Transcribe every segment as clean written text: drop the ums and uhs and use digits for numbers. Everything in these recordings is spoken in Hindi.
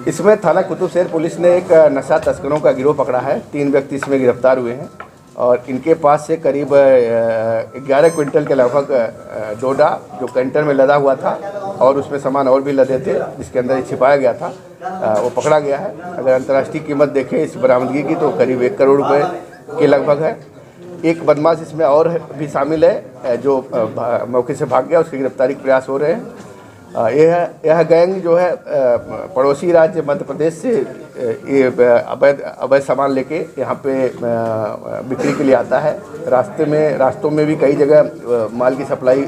इसमें थाना कुतुब शहर पुलिस ने एक नशा तस्करों का गिरोह पकड़ा है। 3 व्यक्ति इसमें गिरफ्तार हुए हैं और इनके पास से करीब 11 क्विंटल के लगभग डोडा जो कैंटर में लदा हुआ था और उसमें सामान और भी लदे थे जिसके अंदर छिपाया गया था, वो पकड़ा गया है। अगर अंतर्राष्ट्रीय कीमत देखें इस बरामदगी की तो करीब 1 करोड़ रुपए के लगभग है। एक बदमाश इसमें और भी शामिल है जो मौके से भाग गया, उसकी गिरफ्तारी के प्रयास हो रहे हैं। यह गैंग जो है पड़ोसी राज्य मध्य प्रदेश से ये अवैध सामान लेके यहाँ पे बिक्री के लिए आता है। रास्तों में भी कई जगह माल की सप्लाई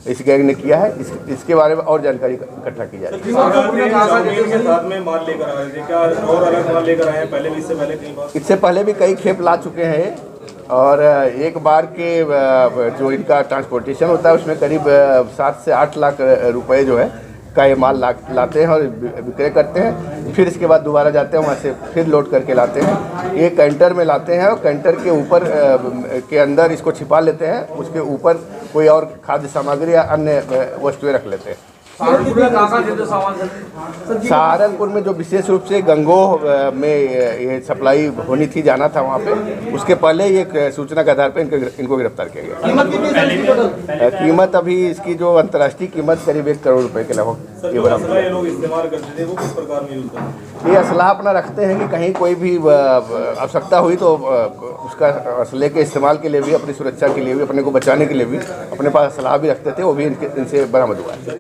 इस गैंग ने किया है। इसके बारे में और जानकारी इकट्ठा की जा रही है। इससे पहले भी कई खेप ला चुके हैं और एक बार के जो इनका ट्रांसपोर्टेशन होता है उसमें करीब 7 से 8 लाख रुपए जो है का ये माल लाते हैं और विक्रय करते हैं। फिर इसके बाद दोबारा जाते हैं, वहाँ से फिर लोड करके लाते हैं। ये कैंटर में लाते हैं और कैंटर के ऊपर के अंदर इसको छिपा लेते हैं, उसके ऊपर कोई और खाद्य सामग्री या अन्य वस्तुएं रख लेते हैं। सहारनपुर में जो विशेष रूप से गंगोह में ये सप्लाई होनी थी, जाना था वहाँ पे, उसके पहले एक सूचना के आधार पर इनको गिरफ्तार किया गया। कीमत अभी इसकी जो अंतर्राष्ट्रीय कीमत करीब 1 करोड़ रुपए के लगभग। ये असलाह अपना रखते हैं कि कहीं कोई भी आवश्यकता हुई तो उसका असले के इस्तेमाल के लिए भी, अपनी सुरक्षा के लिए भी, अपने को बचाने के लिए भी अपने पास असलाह भी रखते थे, वो भी इनसे बरामद हुआ है।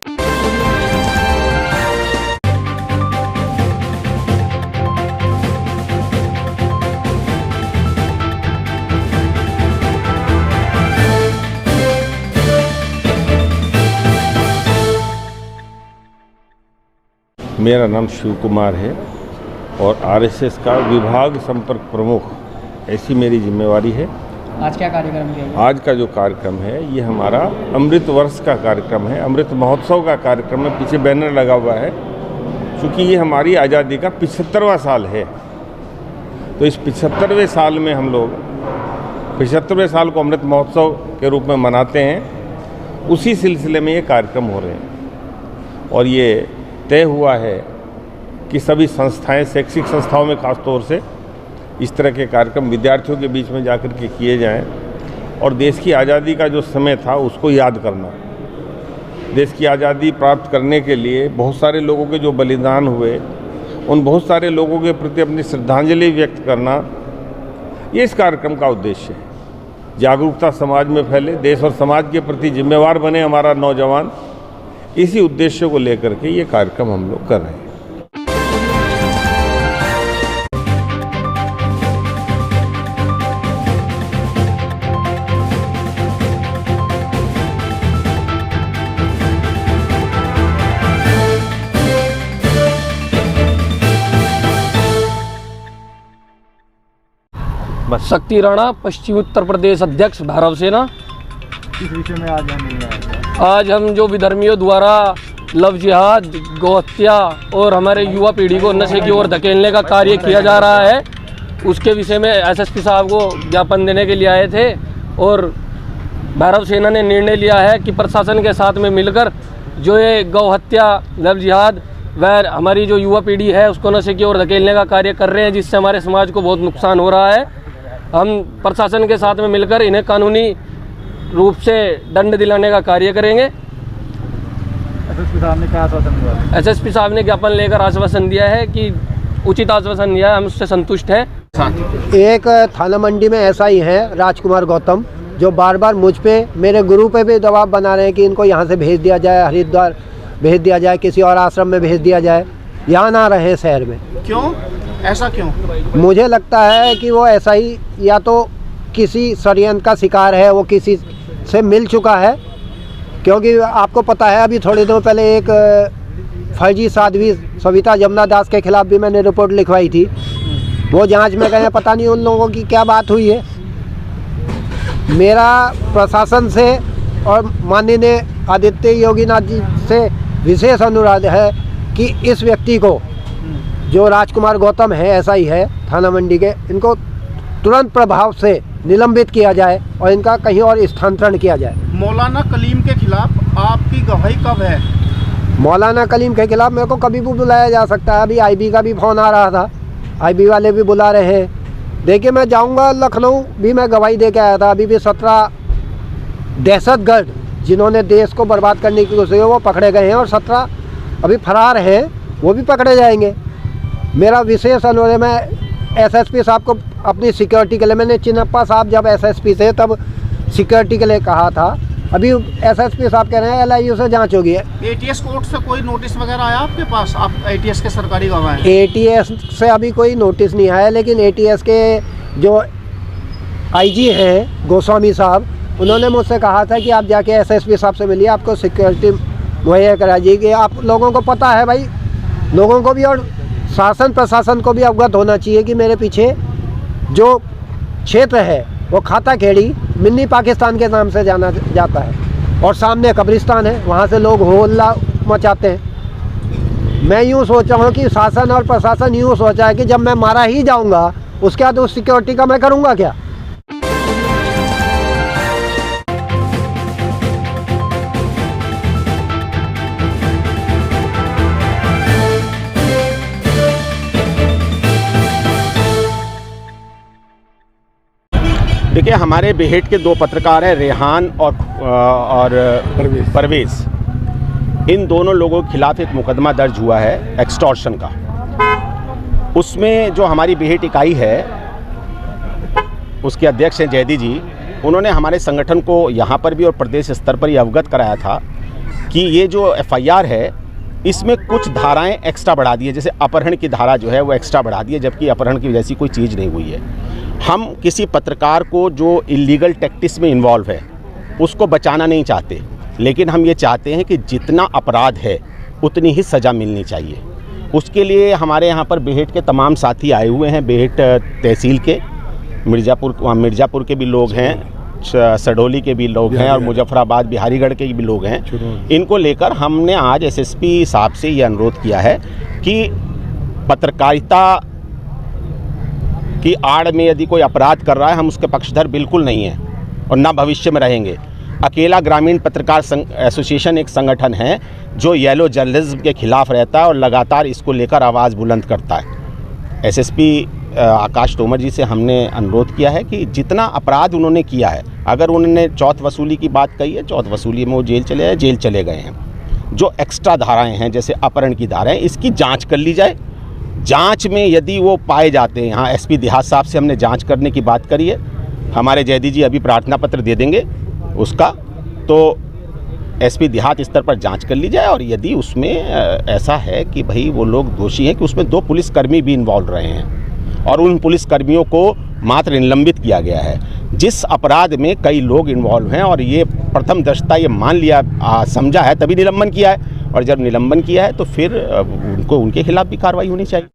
मेरा नाम शिव कुमार है और आरएसएस का विभाग संपर्क प्रमुख, ऐसी मेरी जिम्मेवारी है। आज क्या कार्यक्रम किया? आज का जो कार्यक्रम है ये हमारा अमृत वर्ष का कार्यक्रम है, अमृत महोत्सव का कार्यक्रम है। पीछे बैनर लगा हुआ है। चूँकि ये हमारी आज़ादी का 75वां साल है, तो इस 75वें साल में हम लोग 75वें साल को अमृत महोत्सव के रूप में मनाते हैं। उसी सिलसिले में ये कार्यक्रम हो रहे हैं और ये तय हुआ है कि सभी संस्थाएं, शैक्षिक संस्थाओं में खास तौर से इस तरह के कार्यक्रम विद्यार्थियों के बीच में जाकर के किए जाएं और देश की आज़ादी का जो समय था उसको याद करना। देश की आज़ादी प्राप्त करने के लिए बहुत सारे लोगों के जो बलिदान हुए, उन बहुत सारे लोगों के प्रति अपनी श्रद्धांजलि व्यक्त करना, ये इस कार्यक्रम का उद्देश्य है। जागरूकता समाज में फैले, देश और समाज के प्रति जिम्मेवार बने हमारा नौजवान, इसी उद्देश्य को लेकर के ये कार्यक्रम हम लोग कर रहे हैं। शक्ति राणा, पश्चिमी उत्तर प्रदेश अध्यक्ष भैरव सेना। इस विषय में आज हम मिलने आए हैं। आज हम जो विधर्मियों द्वारा लव जिहाद, गौहत्या और हमारे युवा पीढ़ी को नशे की ओर धकेलने का कार्य किया जा रहा है, उसके विषय में एसएसपी साहब को ज्ञापन देने के लिए आए थे। और भैरव सेना ने निर्णय लिया है कि प्रशासन के साथ में मिलकर जो ये गौहत्या, लव जिहाद व हमारी जो युवा पीढ़ी है उसको नशे की ओर धकेलने का कार्य कर रहे हैं, जिससे हमारे समाज को बहुत नुकसान हो रहा है। हम प्रशासन के साथ में मिलकर इन्हें कानूनी रूप से दंड दिलाने का कार्य करेंगे। एसएसपी साहब ने क्या आश्वासन दिया? एसएसपी साहब ने ज्ञापन लेकर आश्वासन दिया है कि उचित आश्वासन दिया है, हम उससे संतुष्ट हैं। एक थाना मंडी में ऐसा ही है राजकुमार गौतम, जो बार बार मुझ पे, मेरे गुरु पे भी दबाव बना रहे हैं कि इनको यहाँ से भेज दिया जाए, हरिद्वार भेज दिया जाए, किसी और आश्रम में भेज दिया जाए, यहाँ ना रहे शहर में। क्यों? ऐसा क्यों? मुझे लगता है कि वो ऐसा ही, या तो किसी षड्यंत्र का शिकार है, वो किसी से मिल चुका है। क्योंकि आपको पता है अभी थोड़े दिनों पहले एक फर्जी साध्वी सविता जमुना दास के खिलाफ भी मैंने रिपोर्ट लिखवाई थी। वो जांच में गए, पता नहीं उन लोगों की क्या बात हुई है। मेरा प्रशासन से और माननीय आदित्य योगीनाथ जी से विशेष अनुरोध है कि इस व्यक्ति को, जो राजकुमार गौतम है, ऐसा ही है थाना मंडी के, इनको तुरंत प्रभाव से निलंबित किया जाए और इनका कहीं और स्थानांतरण किया जाए। मौलाना कलीम के खिलाफ आपकी गवाही कब है? मौलाना कलीम के खिलाफ मेरे को कभी भी बुलाया जा सकता है। अभी आईबी का भी फ़ोन आ रहा था, आईबी वाले भी बुला रहे हैं। देखिए मैं जाऊंगा लखनऊ भी, मैं गवाही दे के आया था। अभी भी 17 दहशतगर्द जिन्होंने देश को बर्बाद करने की कोशिश की वो पकड़े गए हैं और 17 अभी फरार हैं, वो भी पकड़े जाएंगे। मेरा विशेष अनुरोध है, मैं एसएसपी साहब को अपनी सिक्योरिटी के लिए, मैंने चिन्नप्पा साहब जब एसएसपी थे तब सिक्योरिटी के लिए कहा था। अभी एसएसपी साहब कह रहे हैं LIU से जांच होगी। ATS कोर्ट से कोई नोटिस वगैरह आया आपके पास? आप ATS के सरकारी गवाह हैं। ATS से अभी कोई नोटिस नहीं आया, लेकिन ATS के जो IG हैं गोस्वामी साहब, उन्होंने मुझसे कहा था कि आप जाके एसएसपी साहब से मिलिए, आपको सिक्योरिटी मुहैया करा जाएगी। आप लोगों को पता है भाई, लोगों को भी और शासन प्रशासन को भी अवगत होना चाहिए कि मेरे पीछे जो क्षेत्र है वो खाता खेड़ी मिनी पाकिस्तान के नाम से जाना जाता है और सामने कब्रिस्तान है, वहाँ से लोग हो हल्ला मचाते हैं। मैं यूँ सोच रहा हूँ कि शासन और प्रशासन यूँ सोचा है कि जब मैं मारा ही जाऊँगा उसके बाद उस सिक्योरिटी का मैं करूँगा क्या। देखिए, हमारे बेहेट के 2 पत्रकार हैं, रेहान और परवेज़। इन दोनों लोगों के खिलाफ एक मुकदमा दर्ज हुआ है एक्सटॉर्शन का। उसमें जो हमारी बेहेट इकाई है उसके अध्यक्ष हैं जयदी जी, उन्होंने हमारे संगठन को यहाँ पर भी और प्रदेश स्तर पर ये अवगत कराया था कि ये जो FIR है इसमें कुछ धाराएं एक्स्ट्रा बढ़ा दी है। जैसे अपहरण की धारा जो है वो एक्स्ट्रा बढ़ा दी है, जबकि अपहरण की जैसी कोई चीज़ नहीं हुई है। हम किसी पत्रकार को जो इलीगल टैक्टिक्स में इन्वॉल्व है उसको बचाना नहीं चाहते, लेकिन हम ये चाहते हैं कि जितना अपराध है उतनी ही सज़ा मिलनी चाहिए। उसके लिए हमारे यहाँ पर बेहेट के तमाम साथी आए हुए हैं। बेहेट तहसील के, मिर्ज़ापुर के भी लोग हैं, सडोली के भी लोग हैं और मुजफ्फराबाद बिहारीगढ़ के भी लोग हैं। इनको लेकर हमने आज SSP साहब से ये अनुरोध किया है कि पत्रकारिता की आड़ में यदि कोई अपराध कर रहा है, हम उसके पक्षधर बिल्कुल नहीं हैं और ना भविष्य में रहेंगे। अकेला ग्रामीण पत्रकार एसोसिएशन एक संगठन है जो येलो जर्नलिज्म के खिलाफ रहता है और लगातार इसको लेकर आवाज़ बुलंद करता है। SSP आकाश तोमर जी से हमने अनुरोध किया है कि जितना अपराध उन्होंने किया है, अगर उन्होंने चौथ वसूली की बात कही है, चौथ वसूली में वो जेल चले गए हैं। जो एक्स्ट्रा धाराएं हैं जैसे अपहरण की धाराएं, इसकी जांच कर ली जाए। जांच में यदि वो पाए जाते हैं, यहाँ SP देहात साहब से हमने जांच करने की बात करी है, हमारे जयदी जी अभी प्रार्थना पत्र दे देंगे उसका, तो SP देहात स्तर पर जांच कर ली जाए। और यदि उसमें ऐसा है कि भाई वो लोग दोषी हैं कि उसमें 2 पुलिसकर्मी भी इन्वॉल्व रहे हैं और उन पुलिसकर्मियों को मात्र निलंबित किया गया है, जिस अपराध में कई लोग इन्वॉल्व हैं और ये प्रथम दृष्टया ये मान लिया समझा है तभी निलंबन किया है, और जब निलंबन किया है तो फिर उनको उनके खिलाफ भी कार्रवाई होनी चाहिए।